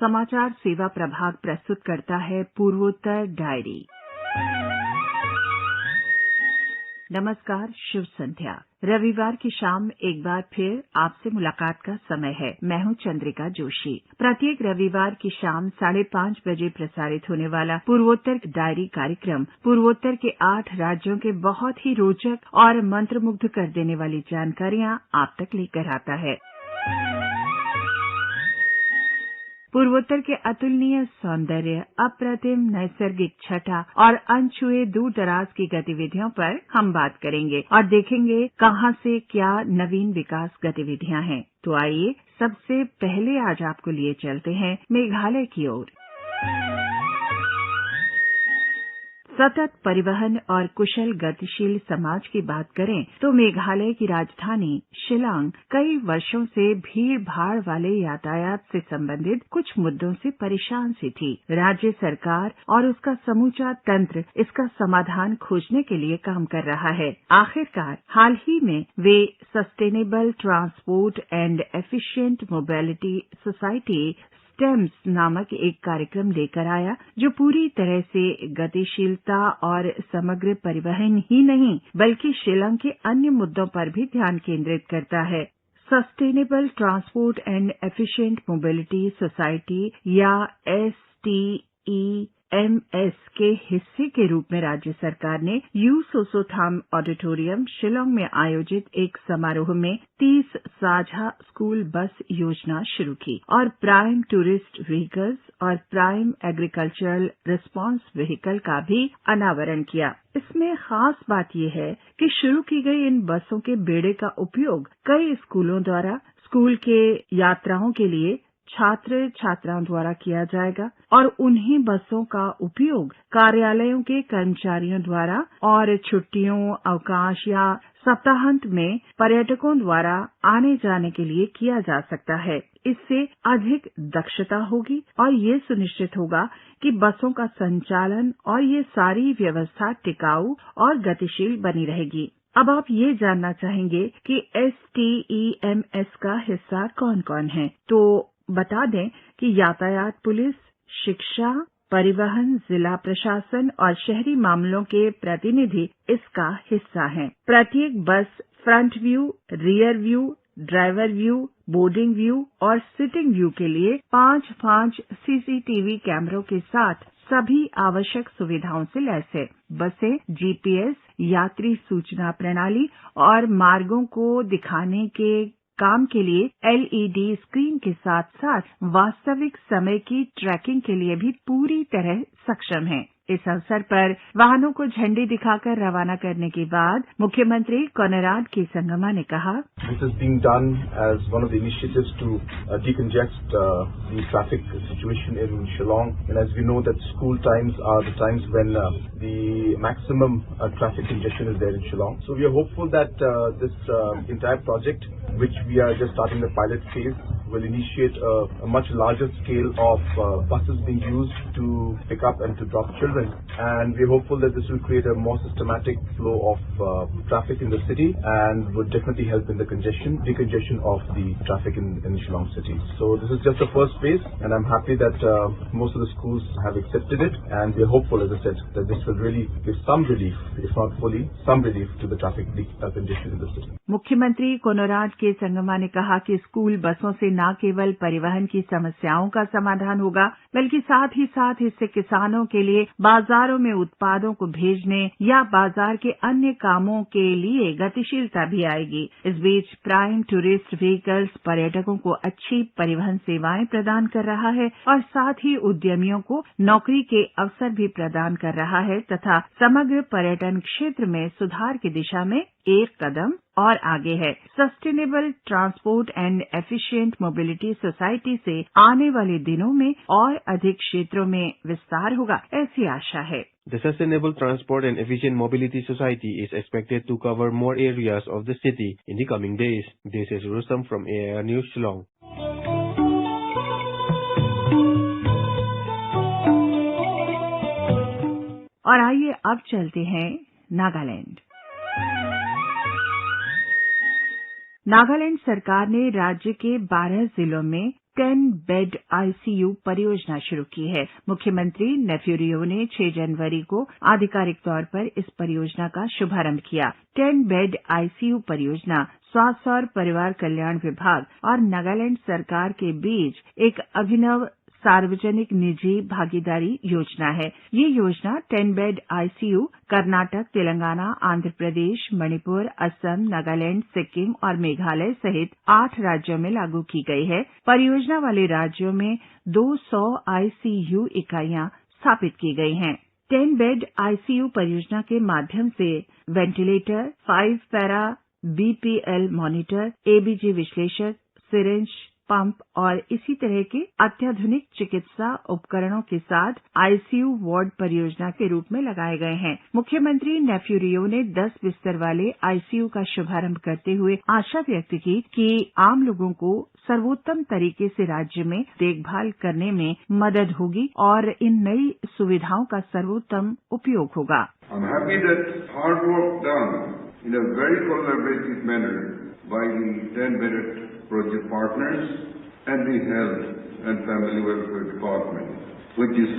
समाचार सेवा प्रभाग प्रस्तुत करता है पूर्वोत्तर डायरी। नमस्कार, शुभ संध्या। रविवार की शाम एक बार फिर आपसे मुलाकात का समय है। मैं हूं चंद्रिका जोशी। प्रत्येक रविवार की शाम 5:30 बजे प्रसारित होने वाला पूर्वोत्तर डायरी कार्यक्रम पूर्वोत्तर के 8 राज्यों के बहुत ही रोचक और मंत्रमुग्ध कर देने वाली जानकारियां आप तक लेकर आता है। पूर्वोत्तर के अतुलनीय सौंदर्य, अप्रतिम नैसर्गिक छटा और अनछुए दूर दराज की गतिविधियों पर हम बात करेंगे और देखेंगे कहां से क्या नवीन विकास गतिविधियां हैं। तो आइए सबसे पहले आज आपको लिए चलते हैं मेघालय की ओर। सतत परिवहन और कुशल गतिशील समाज की बात करें तो मेघालय की राजधानी शिलांग कई वर्षों से भीड़ भाड़ वाले यातायात से संबंधित कुछ मुद्दों से परेशान सी थी। राज्य सरकार और उसका समूचा तंत्र इसका समाधान खोजने के लिए काम कर रहा है। आखिरकार हाल ही में वे sustainable transport and efficient mobility society STEMS नामक एक कार्यक्रम लेकर आया, जो पूरी तरह से गतिशीलता और समग्र परिवहन ही नहीं बल्कि शिलांग के अन्य मुद्दों पर भी ध्यान केंद्रित करता है। Sustainable transport and efficient mobility society या STEMS के हिस्से के रूप में राज्य सरकार ने यू सोसोथाम ऑडिटोरियम शिलांग में आयोजित एक समारोह में 30 साझा स्कूल बस योजना शुरू की और प्राइम टूरिस्ट व्हीकल्स और प्राइम एग्रीकल्चरल रिस्पांस व्हीकल का भी अनावरण किया। इसमें खास बात यह है कि शुरू की गई इन बसों के बेड़े का उपयोग कई स्कूलों द्वारा स्कूल के यात्राओं के लिए छात्र छात्राओं द्वारा किया जाएगा और उन्हीं बसों का उपयोग कार्यालयों के कर्मचारियों द्वारा और छुट्टियों, अवकाश या सप्ताहांत में पर्यटकों द्वारा आने जाने के लिए किया जा सकता है। इससे अधिक दक्षता होगी और ये सुनिश्चित होगा कि बसों का संचालन और ये सारी व्यवस्था टिकाऊ और गतिशील बनी रहेगी। अब आप ये जानना चाहेंगे कि STEMS का हिस्सा कौन-कौन है, तो बता दें कि यातायात पुलिस, शिक्षा, परिवहन, जिला प्रशासन और शहरी मामलों के प्रतिनिधि इसका हिस्सा हैं। प्रत्येक बस front view, rear view, driver view, boarding view और सिटिंग व्यू के लिए 5 CCTV कैमरों के साथ सभी आवश्यक सुविधाओं से लैस है। बसें GPS, यात्री सूचना प्रणाली और मार्गों को दिखाने के काम के लिए LED स्क्रीन के साथ साथ वास्तविक समय की ट्रैकिंग के लिए भी पूरी तरह सक्षम है। इस अवसर पर वाहनों को झंडी दिखाकर रवाना करने के बाद मुख्यमंत्री कोनराड के संगमा ने कहा, This is being done as one of the initiatives to decongest the traffic situation in Shillong. And as we know that school times are the times when the maximum traffic congestion is there in Shillong. So we are hopeful that this entire project, which we are just starting the pilot phase, will initiate a much larger scale of buses being used to pick up and to drop children. And we're hopeful that this will create a more systematic flow of traffic in the city and would definitely help in the decongestion of the traffic in Shillong city. So this is just the first phase, and I'm happy that most of the schools have accepted it, and we're hopeful, as I said, that this will really give some relief, if not fully, some relief to the traffic congestion in the city. मुख्यमंत्री Conrad के संगमा ने कहा कि school बसों से न केवल परिवहन की समस्याओं का समाधान होगा, बल्कि साथ ही साथ इससे किसानों के लिए बाजारों में उत्पादों को भेजने या बाजार के अन्य कामों के लिए गतिशीलता भी आएगी। इस बीच प्राइम टूरिस्ट व्हीकल्स पर्यटकों को अच्छी परिवहन सेवाएं प्रदान कर रहा है और साथ ही उद्यमियों को नौकरी के अवसर भी प्रदान कर रहा है तथा समग्र पर्यटन क्षेत्र में सुधार की दिशा में एक कदम और आगे है। Sustainable transport and efficient mobility society से आने वाले दिनों में और अधिक क्षेत्रों में विस्तार होगा, ऐसी आशा है। The Sustainable Transport and Efficient Mobility Society is expected to cover more areas of the city in the coming days. This is Rustam from AIR News Shillong. और आइए अब चलते हैं नागालैंड। नागालैंड सरकार ने राज्य के 12 जिलों में 10 बेड आईसीयू परियोजना शुरू की है। मुख्यमंत्री नेफ्यू रियो ने 6 जनवरी को आधिकारिक तौर पर इस परियोजना का शुभारंभ किया। 10 बेड आईसीयू परियोजना स्वास्थ्य और परिवार कल्याण विभाग और नागालैंड सरकार के बीच एक अभिनव सार्वजनिक निजी भागीदारी योजना है। ये योजना 10 बेड आईसीयू कर्नाटक, तेलंगाना, आंध्र प्रदेश, मणिपुर, असम, नागालैंड, सिक्किम और मेघालय सहित 8 राज्यों में लागू की गई है। परियोजना वाले राज्यों में 200 आईसीयू इकाइयां स्थापित की गई हैं। 10 बेड आईसीयू परियोजना के माध्यम से ventilator, 5 para BPL monitor, ABG विश्लेषक, सिरिंज, पंप और इसी तरह के अत्याधुनिक चिकित्सा उपकरणों के साथ आईसीयू वार्ड परियोजना के रूप में लगाए गए हैं। मुख्यमंत्री नेफ्यू रियो ने 10 बिस्तर वाले आईसीयू का शुभारंभ करते हुए आशा व्यक्त की कि आम लोगों को सर्वोत्तम तरीके से राज्य में देखभाल करने में मदद होगी और इन नई सुविधाओं का सर्वोत्तम उपयोग होगा। I'm happy that hard work done in a very collaborative manner by the 10-bedded project partners and the Health and Family Welfare Department, which is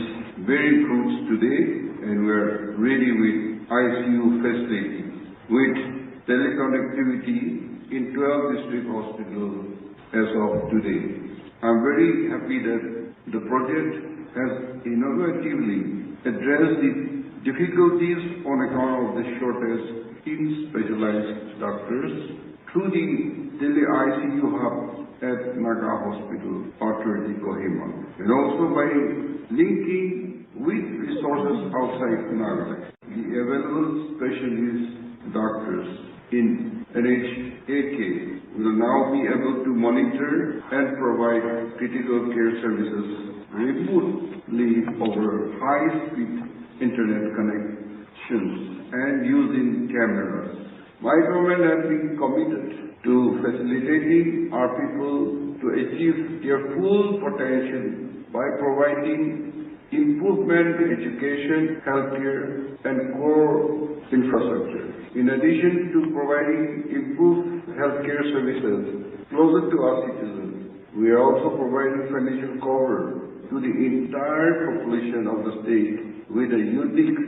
bearing fruits today, and we are ready with ICU facilities, with teleconnectivity in 12 district hospitals as of today. I am very happy that the project has innovatively addressed the difficulties on account of the shortage in specialized doctors through the Delhi ICU hub at Naga Hospital, Authority Kohima, and also by linking with resources outside Nagaland. The available specialist doctors in NHAK will now be able to monitor and provide critical care services remotely over high-speed internet connections and using cameras. My government has been committed to facilitating our people to achieve their full potential by providing improvement in education, healthcare, and core infrastructure. In addition to providing improved healthcare services closer to our citizens, we are also providing financial cover to the entire population of the state with a unique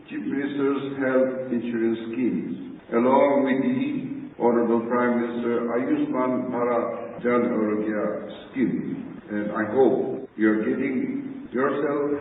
Chief Minister's health insurance schemes, along with the Honorable Prime Minister Ayushman Bharat Jan Arogya scheme. And I hope you are getting yourself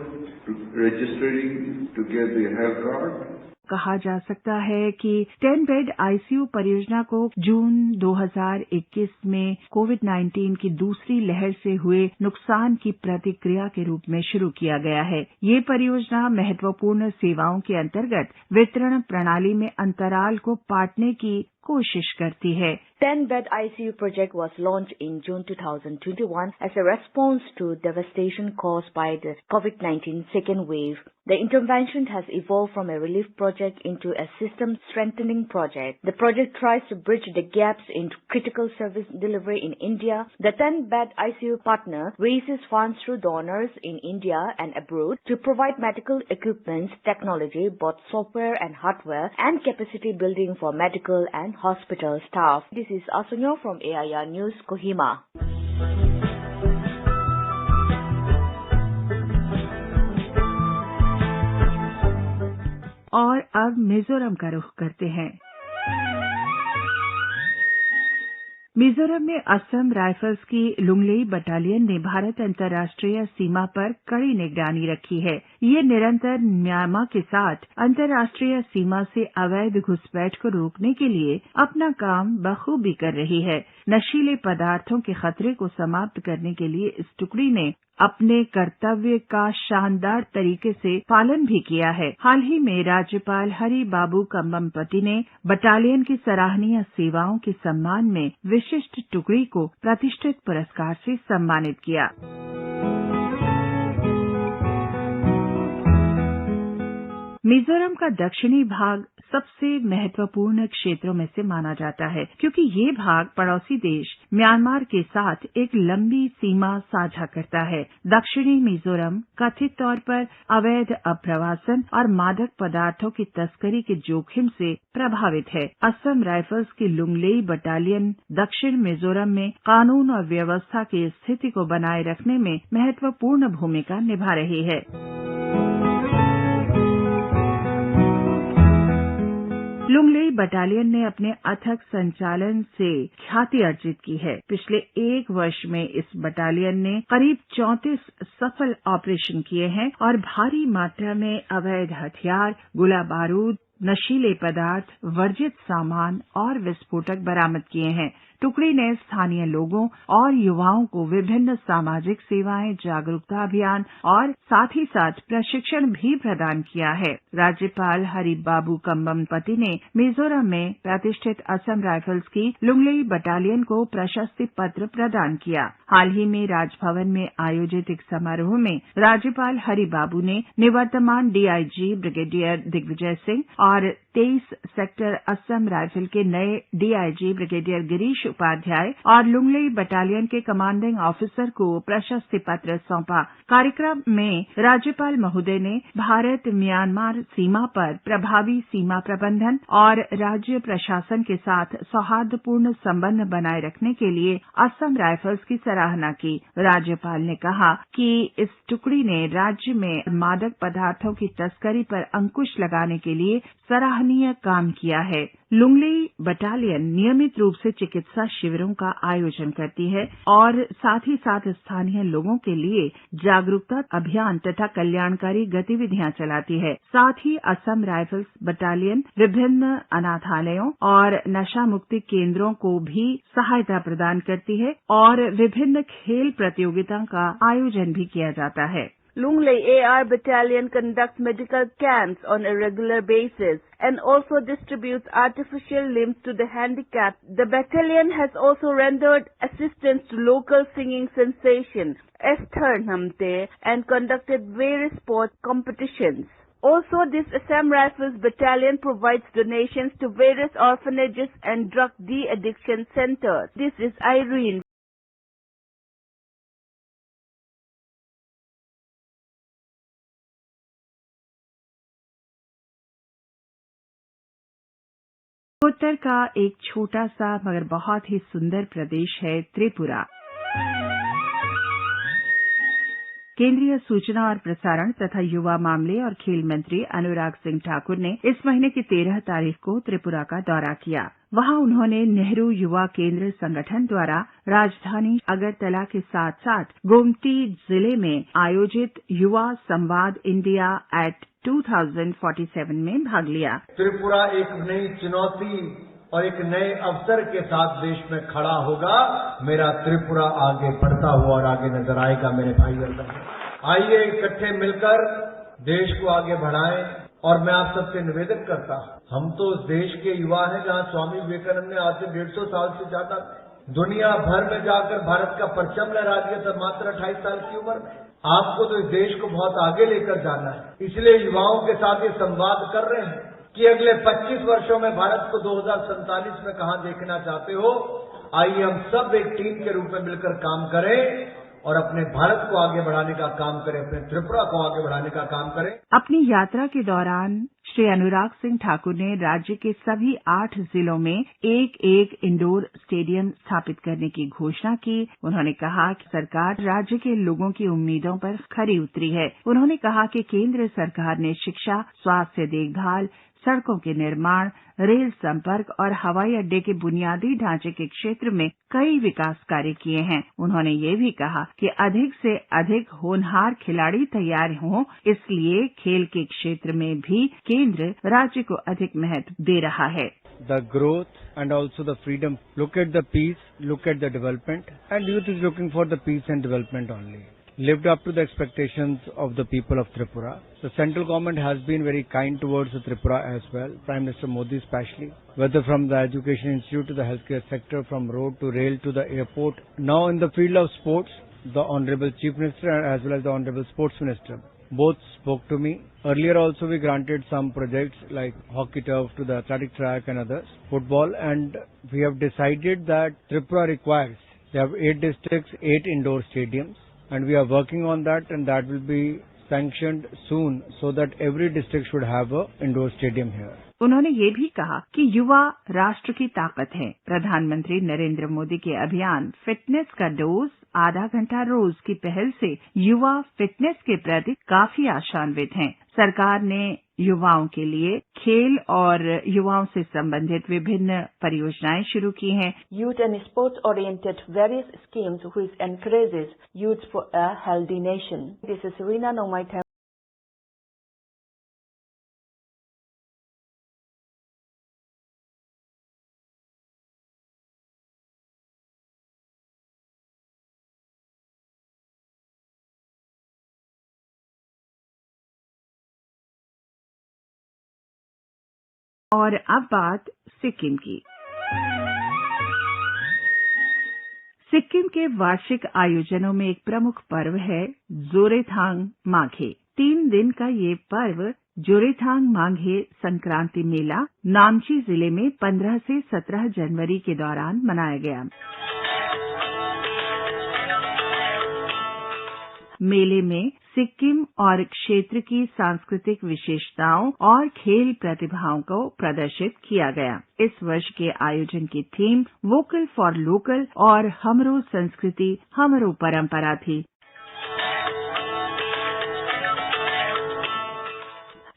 registering to get the health card. कहा जा सकता है कि 10 bed ICU परियोजना को जून 2021 में कोविड-19 की दूसरी लहर से हुए नुकसान की प्रतिक्रिया के रूप में शुरू किया गया है। ये परियोजना महत्वपूर्ण सेवाओं के अंतर्गत वितरण प्रणाली में अंतराल को पाटने की कोशिश करती है। 10-bed ICU project was launched in June 2021 as a response to devastation caused by the COVID-19 second wave. The intervention has evolved from a relief project into a system-strengthening project. The project tries to bridge the gaps in critical service delivery in India. The 10-bed ICU partner raises funds through donors in India and abroad to provide medical equipment, technology, both software and hardware, and capacity building for medical and hospital staff. This is Asunyo from AIR News, Kohima. और अब मिजोरम का रुख करते हैं। मिजोरम में Assam rifles की Lunglei battalion ने भारत अंतर्राष्ट्रीय सीमा पर कड़ी निगरानी रखी है। ये निरंतर म्यांमार के साथ अंतर्राष्ट्रीय सीमा से अवैध घुसपैठ को रोकने के लिए अपना काम बखूबी कर रही है। नशीले पदार्थों के खतरे को समाप्त करने के लिए इस टुकड़ी ने अपने कर्तव्य का शानदार तरीके से पालन भी किया है। हाल ही में राज्यपाल हरि बाबू कम्बमपति ने बटालियन की सराहनीय सेवाओं के सम्मान में विशिष्ट टुकड़ी को प्रतिष्ठित पुरस्कार से सम्मानित किया। मिजोरम का दक्षिणी भाग सबसे महत्वपूर्ण क्षेत्रों में से माना जाता है, क्योंकि ये भाग पड़ोसी देश म्यांमार के साथ एक लंबी सीमा साझा करता है। दक्षिणी मिजोरम कथित तौर पर अवैध अप्रवासन और मादक पदार्थों की तस्करी के जोखिम से प्रभावित है। असम राइफल्स की लुंगलेई बटालियन दक्षिण मिजोरम में कानून और व्यवस्था की स्थिति को बनाए रखने में महत्वपूर्ण भूमिका निभा रही है। लुंगलेई बटालियन ने अपने अथक संचालन से ख्याति अर्जित की है। पिछले 1 वर्ष में इस बटालियन ने करीब 34 सफल ऑपरेशन किए हैं और भारी मात्रा में अवैध हथियार, गोला बारूद, नशीले पदार्थ, वर्जित सामान और विस्फोटक बरामद किए हैं। टुकड़ी ने स्थानीय लोगों और युवाओं को विभिन्न सामाजिक सेवाएं, जागरूकता अभियान और साथ ही साथ प्रशिक्षण भी प्रदान किया है। राज्यपाल हरिबाबू कंबमपति ने मिजोरम में प्रतिष्ठित असम राइफल्स की लुंगलेई बटालियन को प्रशस्ति पत्र प्रदान किया। हाल ही में राजभवन में आयोजित एक समारोह में राज्यपाल हरिबाबू ने निवर्तमान डीआईजी ब्रिगेडियर दिग्विजय सिंह और 23 सेक्टर असम राइफल के नए डीआईजी ब्रिगेडियर गिरीश उपाध्याय और लुंगलेई बटालियन के कमांडिंग ऑफिसर को प्रशस्ति पत्र सौंपा। कार्यक्रम में राज्यपाल महोदय ने भारत म्यांमार सीमा पर प्रभावी सीमा प्रबंधन और राज्य प्रशासन के साथ सौहार्दपूर्ण संबंध बनाए रखने के लिए असम राइफल्स की सराहना की। राज्यपाल ने कहा कि इस टुकड़ी ने राज्य में मादक पदार्थों की तस्करी पर अंकुश लगाने के लिए सराहनीय काम किया है। लुंगलेई बटालियन नियमित रूप से चिकित्सा शिविरों का आयोजन करती है और साथ ही साथ स्थानीय लोगों के लिए जागरूकता अभियान तथा कल्याणकारी गतिविधियां चलाती है। साथ ही असम राइफल्स बटालियन विभिन्न अनाथालयों और नशा मुक्ति केंद्रों को भी सहायता प्रदान करती है और विभिन्न खेल प्रतियोगिताओं का आयोजन भी किया जाता है। Lunglei AR Battalion conducts medical camps on a regular basis and also distributes artificial limbs to the handicapped. The battalion has also rendered assistance to local singing sensation Esther Namte and conducted various sport competitions. Also, this Assam Rifles Battalion provides donations to various orphanages and drug de-addiction centers. This is Irene. उत्तर का एक छोटा सा मगर बहुत ही सुंदर प्रदेश है त्रिपुरा। केंद्रीय सूचना और प्रसारण तथा युवा मामले और खेल मंत्री अनुराग सिंह ठाकुर ने इस महीने की 13 तारीख को त्रिपुरा का दौरा किया। वहां उन्होंने नेहरू युवा केंद्र संगठन द्वारा राजधानी अगरतला के साथ साथ गोमती जिले में आयोजित युवा संवाद इंडिया एट 2047 में भाग लिया। त्रिपुरा एक नई चुनौती और एक नए अवसर के साथ देश में खड़ा होगा। मेरा त्रिपुरा आगे बढ़ता हुआ और आगे नजर आएगा। मेरे भाई बहनों, आइए इकट्ठे मिलकर देश को आगे बढ़ाएं। और मैं आप सबसे निवेदन करता हूं, हम तो उस देश के युवा हैं जहां स्वामी विवेकानंद ने आज से 150 साल से ज्यादा दुनिया भर में जाकर भारत का परचम लहरा दिया था मात्र 28 साल की उम्र में। आपको तो इस देश को बहुत आगे लेकर जाना है। इसलिए युवाओं के साथ ये संवाद कर रहे हैं कि अगले 25 वर्षों में भारत को 2047 में कहां देखना चाहते हो। आइए हम सब एक टीम के रूप में मिलकर काम करें और अपने भारत को आगे बढ़ाने का काम करें, अपने त्रिपुरा को आगे बढ़ाने का काम करें। अपनी यात्रा के दौरान श्री अनुराग सिंह ठाकुर ने राज्य के सभी 8 जिलों में एक इंडोर स्टेडियम स्थापित करने की घोषणा की। उन्होंने कहा कि सरकार राज्य के लोगों की उम्मीदों पर खरी उतरी है। उन्होंने कहा कि केंद्र सरकार ने शिक्षा, स्वास्थ्य देखभाल, सड़कों के निर्माण, रेल संपर्क और हवाई अड्डे के बुनियादी ढांचे के क्षेत्र में कई विकास कार्य किए हैं। उन्होंने ये भी कहा कि अधिक से अधिक होनहार खिलाड़ी तैयार हों, इसलिए खेल के क्षेत्र में भी केंद्र राज्य को अधिक महत्व दे रहा है। The growth and also the freedom. Look at the peace, look at the development, and youth is looking for the peace and development only. Lived up to the expectations of the people of Tripura. The central government has been very kind towards the Tripura as well, Prime Minister Modi especially, whether from the education institute to the healthcare sector, from road to rail to the airport. Now in the field of sports, the Honorable Chief Minister as well as the Honorable Sports Minister, both spoke to me. Earlier also we granted some projects like hockey turf to the athletic track and others, football, and we have decided that Tripura requires, they have 8 districts, 8 indoor stadiums, and we are working on that, and that will be sanctioned soon so that every district should have a indoor stadium here. उन्होंने ये भी कहा कि युवा राष्ट्र की ताकत है। प्रधानमंत्री नरेंद्र मोदी के अभियान फिटनेस का डोज आधा घंटा रोज की पहल से युवा फिटनेस के प्रति काफी आशान्वित हैं। सरकार ने युवाओं के लिए खेल और युवाओं से संबंधित विभिन्न परियोजनाएं शुरू की हैं। Youth and sports oriented various schemes which encourages youth for a healthy nation. This is Serena Nomai. और अब बात सिक्किम की। सिक्किम के वार्षिक आयोजनों में एक प्रमुख पर्व है जोरेथांग माघे। 3 दिन का ये पर्व जोरेथांग माघे संक्रांति मेला नामची जिले में 15 से 17 जनवरी के दौरान मनाया गया। मेले में सिक्किम और क्षेत्र की सांस्कृतिक विशेषताओं और खेल प्रतिभाओं को प्रदर्शित किया गया। इस वर्ष के आयोजन की थीम वोकल फॉर लोकल और हमरो संस्कृति हमरो परंपरा थी।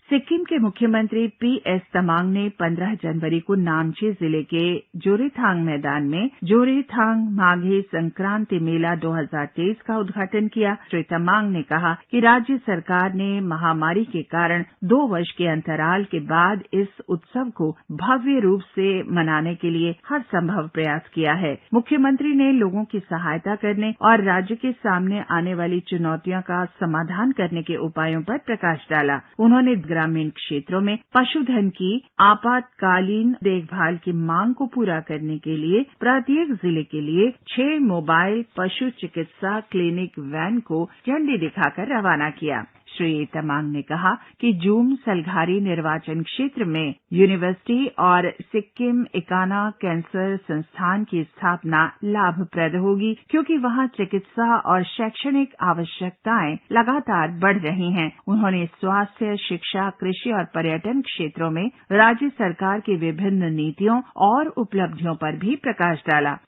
सिक्किम के मुख्यमंत्री पीएस तमांग ने 15 जनवरी को नामची जिले के जोरेथांग मैदान में जोरेथांग माघे संक्रांति मेला 2023 का उद्घाटन किया। श्री तमांग ने कहा कि राज्य सरकार ने महामारी के कारण 2 वर्ष के अंतराल के बाद इस उत्सव को भव्य रूप से मनाने के लिए हर संभव प्रयास किया है। मुख्यमंत्री ने लोगों की सहायता करने और राज्य के सामने आने वाली चुनौतियों का समाधान करने के उपायों पर प्रकाश डाला। उन्होंने ग्रामीण क्षेत्रों में पशुधन की आपातकालीन देखभाल की मांग को पूरा करने के लिए प्रत्येक जिले के लिए 6 मोबाइल पशु चिकित्सा क्लिनिक वैन को झंडी दिखाकर रवाना किया। श्री तमांग ने कहा कि जूम सलघारी निर्वाचन क्षेत्र में यूनिवर्सिटी और सिक्किम इकाना कैंसर संस्थान की स्थापना लाभप्रद होगी, क्योंकि वहां चिकित्सा और शैक्षणिक आवश्यकताएं लगातार बढ़ रही हैं। उन्होंने स्वास्थ्य, शिक्षा, कृषि और पर्यटन क्षेत्रों में राज्य सरकार की विभिन्न नीतियों और उपलब्धियों पर भी प्रकाश डाला।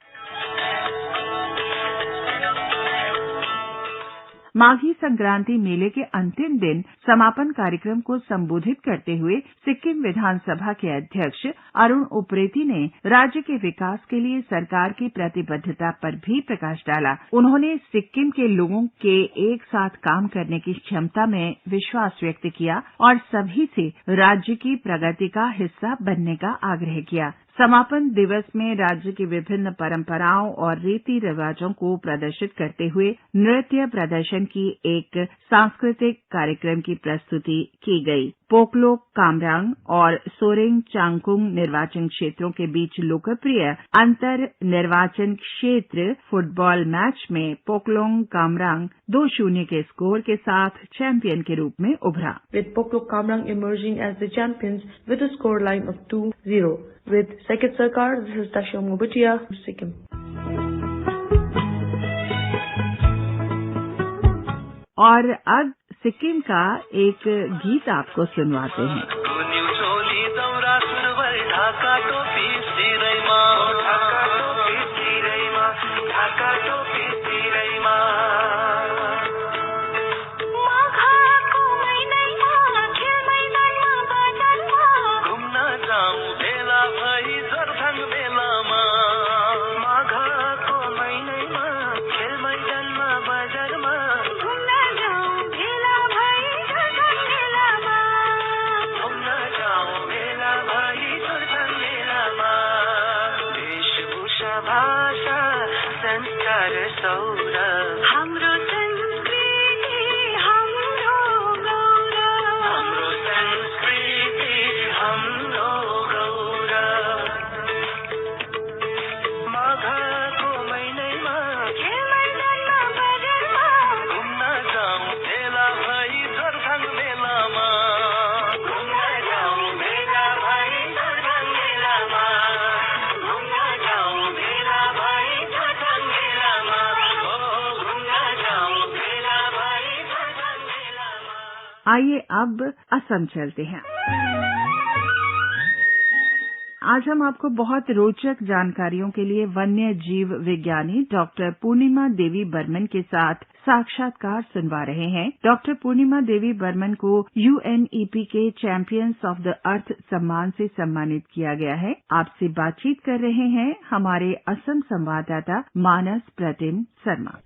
माघी संक्रांति मेले के अंतिम दिन समापन कार्यक्रम को संबोधित करते हुए सिक्किम विधानसभा के अध्यक्ष अरुण उप्रेती ने राज्य के विकास के लिए सरकार की प्रतिबद्धता पर भी प्रकाश डाला। उन्होंने सिक्किम के लोगों के एक साथ काम करने की क्षमता में विश्वास व्यक्त किया और सभी से राज्य की प्रगति का हिस्सा बनने का आग्रह किया। समापन दिवस में राज्य की विभिन्न परंपराओं और रीति रिवाजों को प्रदर्शित करते हुए नृत्य प्रदर्शन की एक सांस्कृतिक कार्यक्रम की प्रस्तुति की गई। पोकलोक कामरांग और सोरेंग चांगकुंग निर्वाचन क्षेत्रों के बीच लोकप्रिय अंतर निर्वाचन क्षेत्र फुटबॉल मैच में पोकलोक कामरांग 2-0 के स्कोर के साथ चैंपियन के रूप में उभरा। With Poklok Kamrang emerging as the champions with a score line of 2-0. With Sekit Sarkar, this is Tashom Mubutia, Sikkim. और अब सिक्किम का एक गीत आपको सुनवाते हैं। आइए अब असम चलते हैं। आज हम आपको बहुत रोचक जानकारियों के लिए वन्य जीव विज्ञानी डॉक्टर पूर्णिमा देवी बर्मन के साथ साक्षात्कार सुनवा रहे हैं। डॉक्टर पूर्णिमा देवी बर्मन को UNEP के चैंपियंस ऑफ द अर्थ सम्मान से सम्मानित किया गया है। आपसे बातचीत कर रहे हैं हमारे असम संवाददाता मानस प्रतिम Sharma.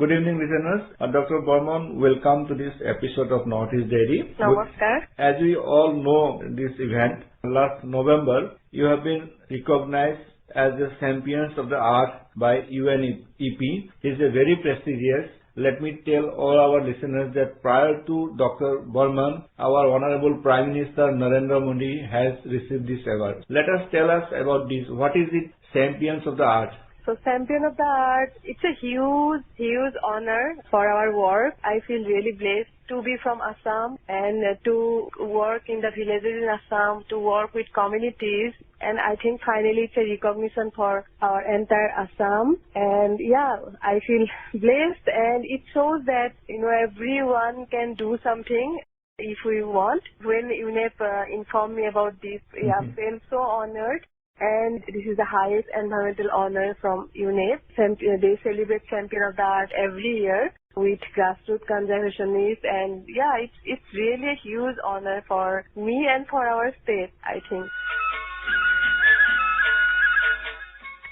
Good evening, listeners. Dr. Burman, welcome to this episode of Northeast Dairy. Namaskar. As we all know this event, last November, you have been recognized as the Champions of the Earth by UNEP. It's a very prestigious. Let me tell all our listeners that prior to Dr. Burman, our Honorable Prime Minister Narendra Modi has received this award. Let us tell us about this. What is it, Champions of the Earth? So Champion of the Earth, it's a huge honor for our work. I feel really blessed to be from Assam and to work in the villages in Assam, to work with communities. And I think finally it's a recognition for our entire Assam. And yeah, I feel blessed, and it shows that, everyone can do something if we want. When UNEP informed me about this, I felt so honored. And this is the highest environmental honor from UNEP. They celebrate Champion of the Earth every year with grassroots conservationists, and yeah, it's really a huge honor for me and for our state, I think.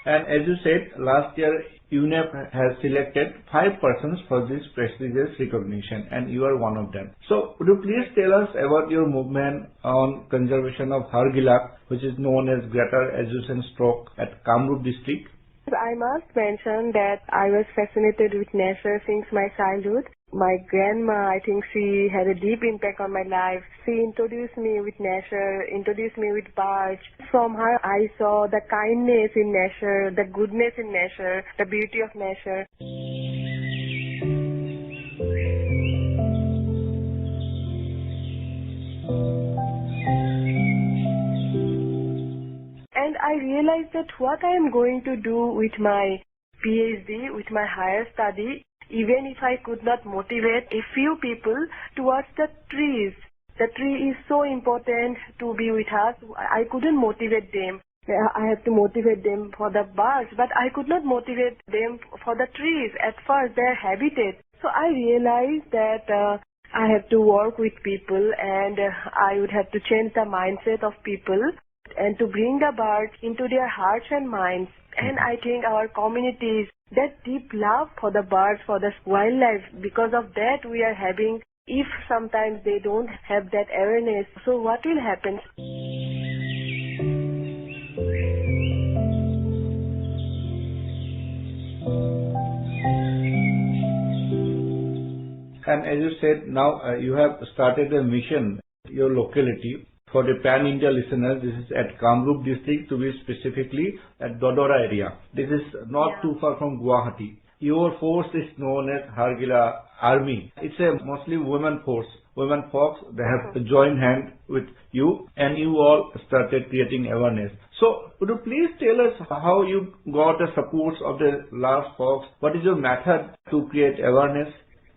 And as you said, last year UNEP has selected 5 persons for this prestigious recognition, and you are one of them. So, would you please tell us about your movement on conservation of Hargila, which is known as Greater Azusen Stroke at Kamrup district? I must mention that I was fascinated with nature since my childhood. My grandma, I think she had a deep impact on my life. She introduced me with nature, introduced me with birds. From her, I saw the kindness in nature, the goodness in nature, the beauty of nature. And I realized that what I am going to do with my PhD, with my higher study, even if I could not motivate a few people towards the trees. The tree is so important to be with us. I couldn't motivate them. I have to motivate them for the birds, but I could not motivate them for the trees. At first, their habitat. So I realized that I have to work with people, and I would have to change the mindset of people and to bring the birds into their hearts and minds. And I think our communities, that deep love for the birds, for the wildlife, because of that we are having, if sometimes they don't have that awareness, so what will happen? And as you said, now you have started a mission, your locality. For the pan-India listeners, this is at Kamrup district, to be specifically at Dodora area. This is not too far from Guwahati. Your force is known as Hargila Army. It's a mostly women force. Women folks, they have joined hand with you, and you all started creating awareness. So, would you please tell us how you got the support of the large folks? What is your method to create awareness?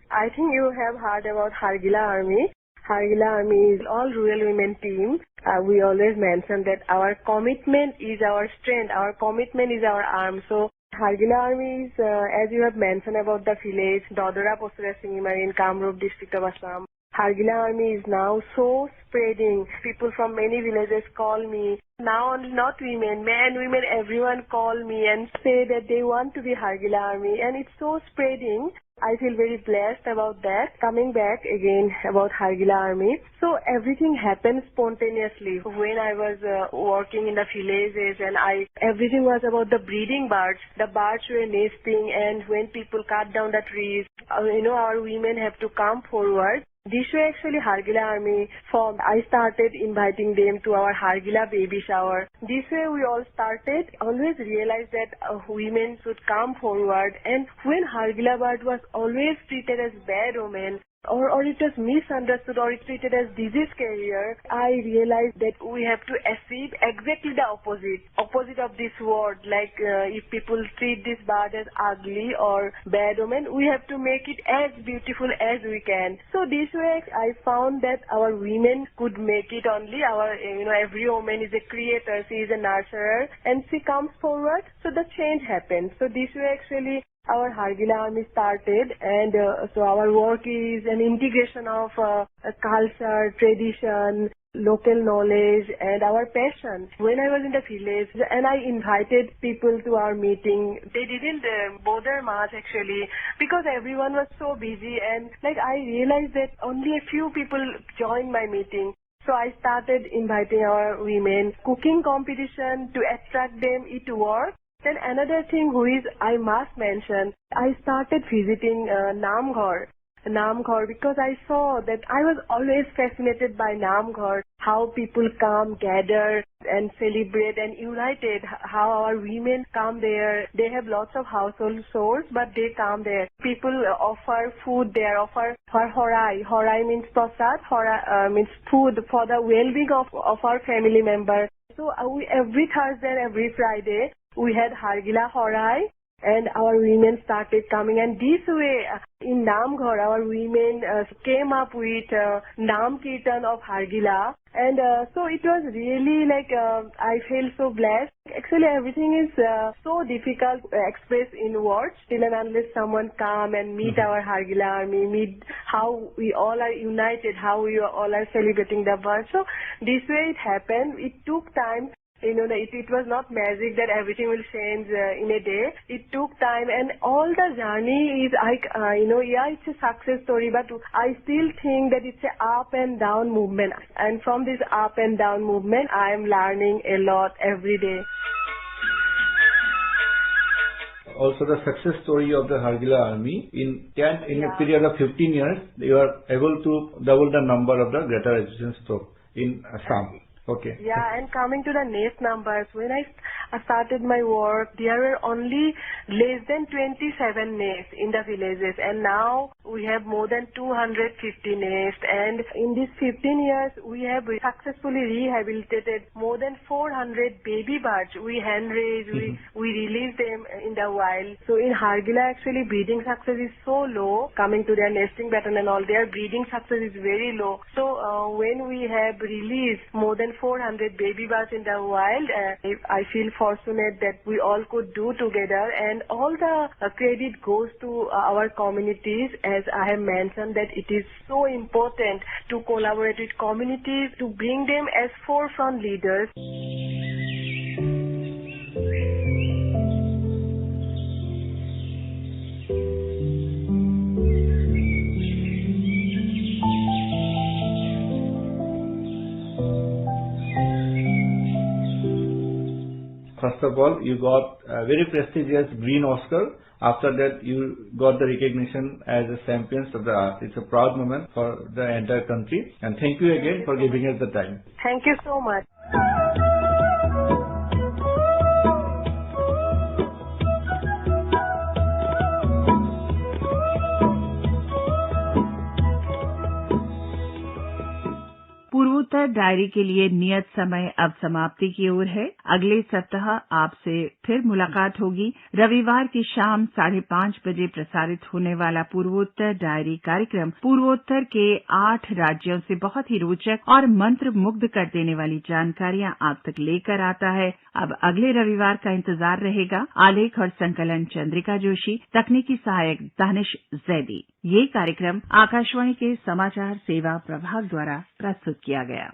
I think you have heard about Hargila Army. Hargila Army is all rural women team. We always mention that our commitment is our strength, our commitment is our arm. So Hargila Army is, as you have mentioned about the village, Dodora Posura Singimari in Kamrup district of Assam. Hargila Army is now so spreading. People from many villages call me. Now only not women, men, women, everyone call me and say that they want to be Hargila Army, and it's so spreading. I feel very blessed about that. Coming back again about Hargila Army. So everything happened spontaneously. When I was working in the villages, and everything was about the breeding birds. The birds were nesting, and when people cut down the trees, our women have to come forward. This way actually Hargila Army formed. I started inviting them to our Hargila baby shower. This way we all started, always realized that women should come forward. And when Hargila bird was always treated as bad omen, or it was misunderstood or it's treated as disease carrier, I realized that we have to achieve exactly the opposite of this word. Like if people treat this bird as ugly or bad omen, we have to make it as beautiful as we can. So this way I found that our women could make it only. Our, every woman is a creator, she is a nurturer, and she comes forward, so the change happens. So this way actually our Hargila Army started, and so our work is an integration of culture, tradition, local knowledge, and our passion. When I was in the village and I invited people to our meeting, they didn't bother much actually because everyone was so busy, and I realized that only a few people joined my meeting. So I started inviting our women, cooking competition to attract them, it worked. Then another thing which I must mention, I started visiting Namghar because I saw that I was always fascinated by Namghar, how people come, gather and celebrate and united, how our women come there. They have lots of household chores, but they come there. People offer food there, offer horai. Horai means prasad, horai means food for the well-being of our family members. So every Thursday and every Friday, we had Hargila Horai, and our women started coming. And this way, in Namghar, our women came up with Nam Kirtan of Hargila. And so it was really I feel so blessed. Actually, everything is so difficult to express in words till and unless someone come and meet our Hargila Army, meet how we all are united, how we all are celebrating the birth. So this way it happened. It took time. It was not magic that everything will change in a day. It took time, and all the journey is, it's a success story, but I still think that it's a up and down movement. And from this up and down movement, I am learning a lot every day. Also, the success story of the Hargila Army, in a period of 15 years, you are able to double the number of the greater resistance troops in Assam. Okay. Yeah, and coming to the nest numbers, when I started my work, there were only less than 27 nests in the villages, and now we have more than 250 nests. And in these 15 years, we have successfully rehabilitated more than 400 baby birds. We hand raise, we release them in the wild. So in Hargila, actually, breeding success is so low. Coming to their nesting pattern and all, their breeding success is very low. So when we have released more than 400 baby birds in the wild, I feel fortunate that we all could do together, and all the credit goes to our communities. As I have mentioned, that it is so important to collaborate with communities to bring them as forefront leaders. First of all, you got a very prestigious Green Oscar. After that, you got the recognition as a champions of the art. It's a proud moment for the entire country. And thank you again for giving us the time. Thank you so much. पूर्वोत्तर diary के लिए नियत समय अब समाप्ति की ओर है। अगले सप्ताह आपसे फिर मुलाकात होगी। रविवार की शाम 5:30 बजे प्रसारित होने वाला पूर्वोत्तर डायरी कार्यक्रम पूर्वोत्तर के 8 राज्यों से बहुत ही रोचक और मंत्र मुग्ध कर देने वाली जानकारियां आप तक लेकर आता है। अब अगले रविवार का इंतजार रहेगा। आलेख और संकलन चंद्रिका जोशी, तकनीकी सहायक दानिश जैदी। ये कार्यक्रम आकाशवाणी के समाचार सेवा प्रभाग द्वारा प्रस्तुत किया गया।